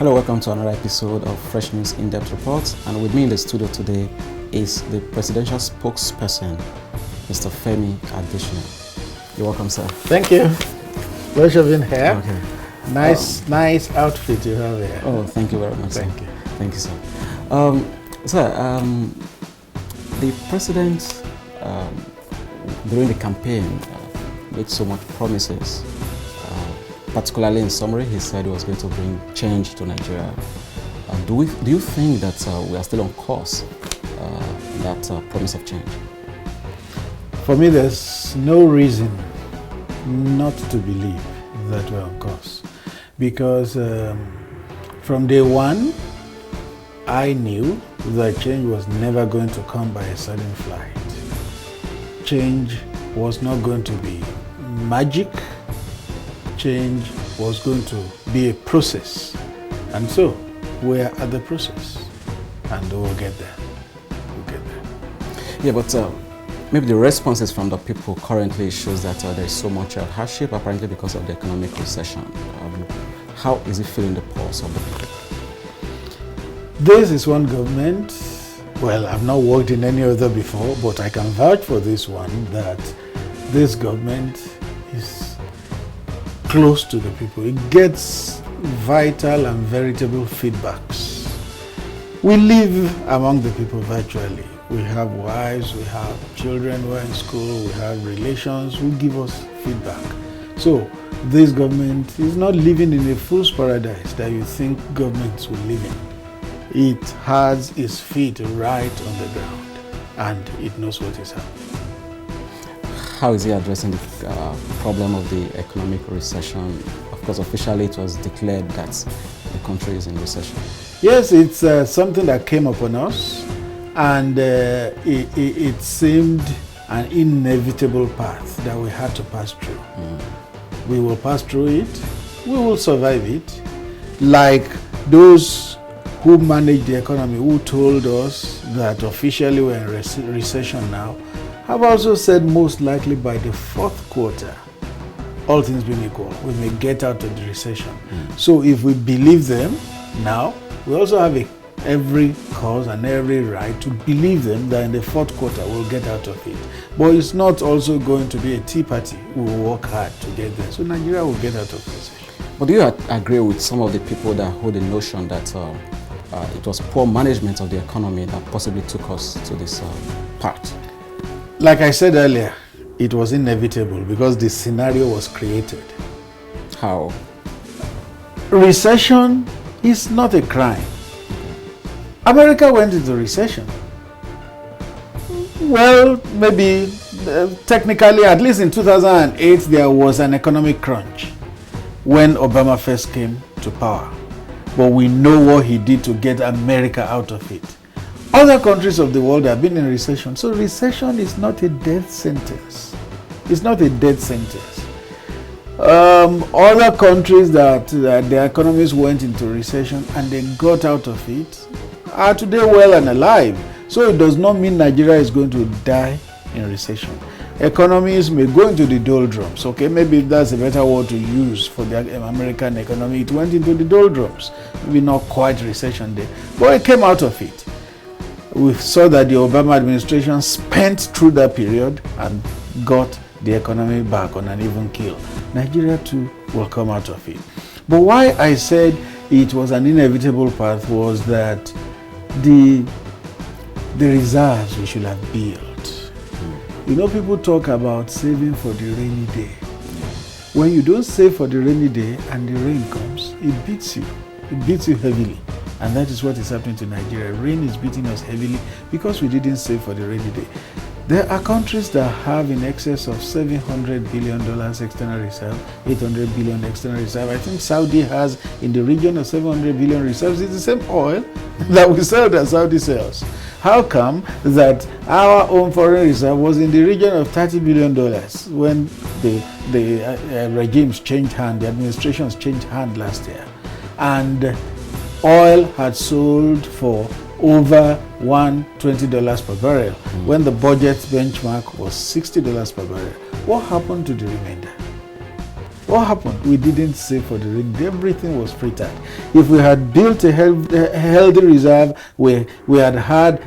Hello, welcome to another episode of Fresh News In-Depth Reports, and with me in the studio today is the presidential spokesperson, Mr. Femi Adesina. You're welcome, sir. Thank you. Pleasure being here. Okay. Nice outfit you have here. Oh, thank you very much, sir. Thank you. Thank you, sir. The president, during the campaign, made so much promises. Particularly in summary, he said he was going to bring change to Nigeria. Do you think that we are still on course, that promise of change? For me, there's no reason not to believe that we're on course. Because from day one, I knew that change was never going to come by a sudden flight. Change was not going to be magic. Change was going to be a process. And so, we're at the process. And we'll get there. Yeah, but maybe the responses from the people currently shows that there's so much hardship, apparently because of the economic recession. How is it feeling the pulse of the people? This is one government, well, I've not worked in any other before, but I can vouch for this one, that this government is close to the people. It gets vital and veritable feedbacks. We live among the people virtually. We have wives, we have children who are in school, we have relations who give us feedback. So this government is not living in a fool's paradise that you think governments will live in. It has its feet right on the ground and it knows what is happening. How is he addressing the problem of the economic recession? Of course, officially it was declared that the country is in recession. Yes, it's something that came upon us, and it seemed an inevitable path that we had to pass through. We will pass through it, we will survive it, like those who manage the economy, who told us that officially we're in recession now, have also said most likely by the fourth quarter, all things being equal, we may get out of the recession. So if we believe them now, we also have every cause and every right to believe them that in the fourth quarter we'll get out of it. But it's not also going to be a tea party. We will work hard to get there. So Nigeria will get out of recession. But do you agree with some of the people that hold the notion that it was poor management of the economy that possibly took us to this part? Like I said earlier, it was inevitable because the scenario was created. How? Recession is not a crime. America went into recession. Well, maybe technically, at least in 2008, there was an economic crunch when Obama first came to power. But we know what he did to get America out of it. Other countries of the world have been in recession. So recession is not a death sentence. It's not a death sentence. Other countries that their economies went into recession and they got out of it are today well and alive. So it does not mean Nigeria is going to die in recession. Economies may go into the doldrums. Okay, maybe that's a better word to use for the American economy. It went into the doldrums. Maybe not quite recession there, but it came out of it. We saw that the Obama administration spent through that period and got the economy back on an even keel. Nigeria too will come out of it. But why I said it was an inevitable path was that the reserves we should have built. You know, people talk about saving for the rainy day. When you don't save for the rainy day and the rain comes, it beats you. It beats you heavily. And that is what is happening to Nigeria. Rain is beating us heavily because we didn't save for the rainy day. There are countries that have in excess of $700 billion external reserve, 800 billion external reserve. I think Saudi has in the region of 700 billion reserves. It's the same oil that we sell that Saudi sells. How come that our own foreign reserve was in the region of $30 billion when the regimes changed hand, the administrations changed hand last year? And oil had sold for over $120 per barrel when the budget benchmark was $60 per barrel. What happened to the remainder? What happened? We didn't save for the rainy day. Everything was frittered. If we had built a healthy reserve, we had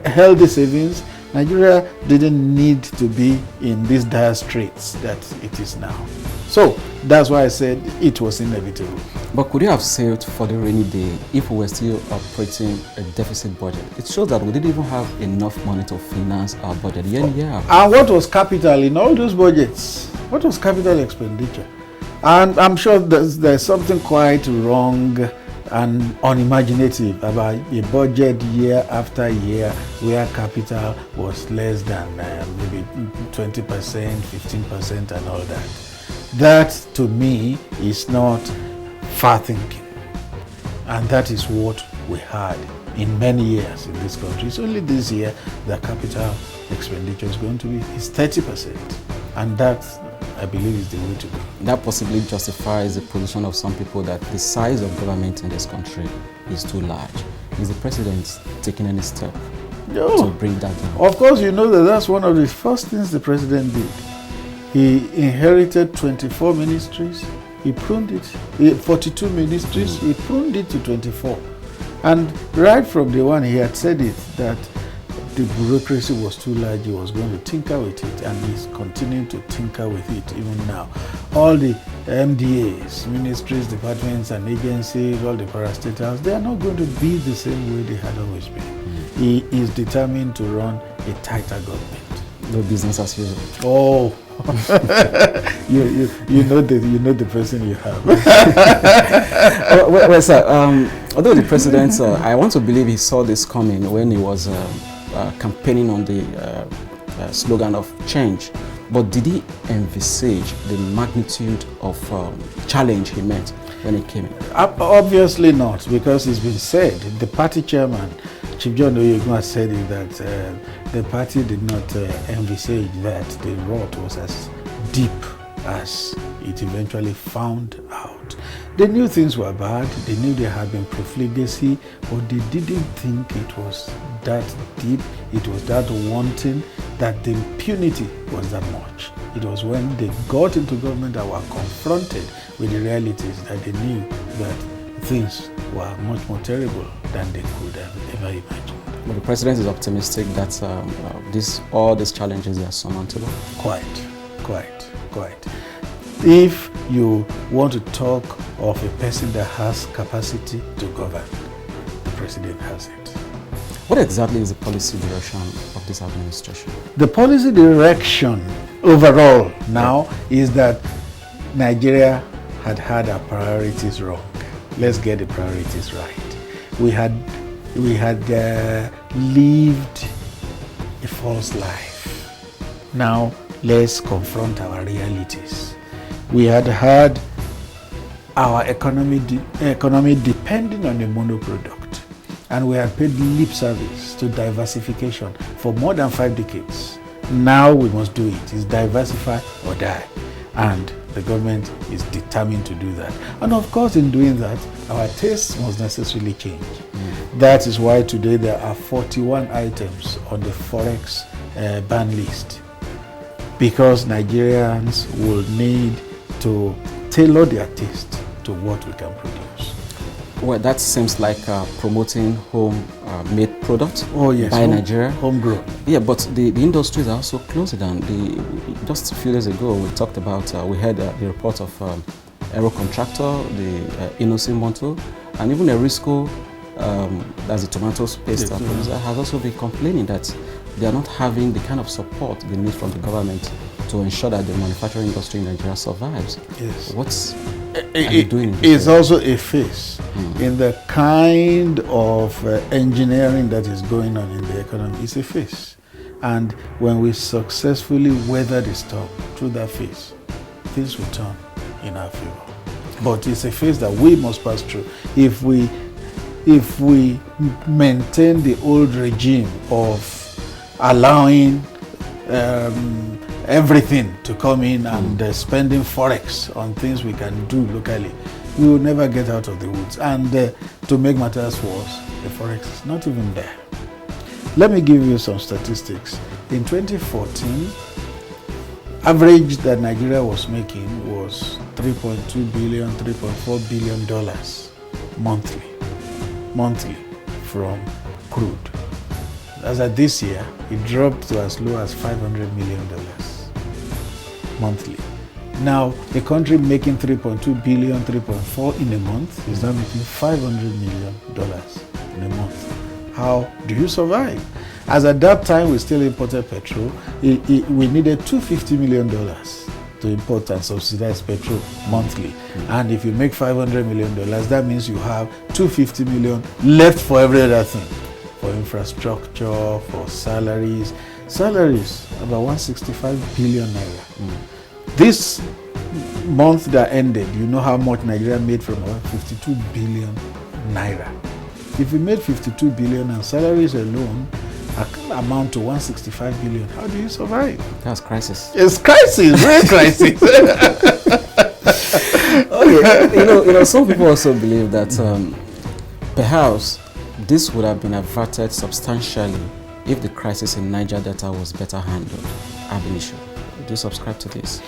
healthy savings, Nigeria didn't need to be in these dire straits that it is now. So that's why I said it was inevitable. But could you have saved for the rainy day if we were still operating a deficit budget? It shows that we didn't even have enough money to finance our budget year in, year out. And what was capital in all those budgets? What was capital expenditure? And I'm sure there's something quite wrong and unimaginative about a budget year after year where capital was less than maybe 20%, 15% and all that. That to me is not far thinking. And that is what we had in many years in this country. It's only this year the capital expenditure is going to be 30%. And that, I believe, is the way to go. That possibly justifies the position of some people that the size of government in this country is too large. Is the president taking any step to bring that down? Of course, you know that that's one of the first things the president did. He inherited 24 ministries. He pruned it. 42 ministries. He pruned it to 24. And right from the one he had said it, that the bureaucracy was too large, he was going to tinker with it, and he's continuing to tinker with it even now. All the MDAs, ministries, departments and agencies, all the parastatals, they are not going to be the same way they had always been. He is determined to run a tighter government. No business as usual. Oh, you know the person you have. well, sir, although the president, I want to believe he saw this coming when he was campaigning on the slogan of change. But did he envisage the magnitude of challenge he met when he came in? Obviously not, because it's been said. The party chairman, Chief John Oyegwa, said it that the party did not envisage that the rot was as deep as it eventually found out. They knew things were bad, they knew there had been profligacy, but they didn't think it was that deep, it was that wanting, that the impunity was that much. It was when they got into government and were confronted with the realities that they knew that things were much more terrible than they could have ever imagined. But the president is optimistic that all these challenges are surmountable? Quite. If you want to talk of a person that has capacity to govern, the president has it. What exactly is the policy direction of this administration? The policy direction overall now is that Nigeria had our priorities wrong. Let's get the priorities right. We had lived a false life. Now let's confront our realities. We had our economy depending on a monoproduct, and we had paid lip service to diversification for more than 5 decades. Now we must do it. It's diversify or die. And the government is determined to do that. And of course, in doing that, our tastes must necessarily change. That is why today there are 41 items on the Forex ban list, because Nigerians will need to tailor their taste to what we can produce. Well, that seems like promoting home-made products by Nigeria. Homegrown. Yeah, but the industries are also closing down. Just a few days ago, we talked about, we heard the report of Aero Contractor, the Inosin Monto, and even Erisco, that's the tomato paste producer, has also been complaining that they are not having the kind of support they need from the government to ensure that the manufacturing industry in Nigeria survives. Yes. What's you doing? It's also a phase in the kind of engineering that is going on in the economy. It's a phase. And when we successfully weather the storm through that phase, things will turn in our favor. But it's a phase that we must pass through. If we maintain the old regime of allowing everything to come in and spending forex on things we can do locally, we will never get out of the woods. And to make matters worse, the forex is not even there. Let me give you some statistics. In 2014, average that Nigeria was making was $3.2 billion, $3.4 billion monthly from crude. As of this year, it dropped to as low as $500 million monthly. Now, a country making 3.2 billion, 3.4 in a month is now making $500 million in a month. How do you survive? As at that time, we still imported petrol. We needed $250 million to import and subsidize petrol monthly. And if you make $500 million, that means you have $250 million left for every other thing. For infrastructure, for salaries. Salaries, about 165 billion naira. This month that ended, you know how much Nigeria made from about 52 billion naira. If we made 52 billion and salaries alone amount to 165 billion, how do you survive? That's crisis. It's crisis, real crisis. Okay, you know, some people also believe that perhaps this would have been averted substantially if the crisis in Niger Delta was better handled. Ab initio. Do you subscribe to this?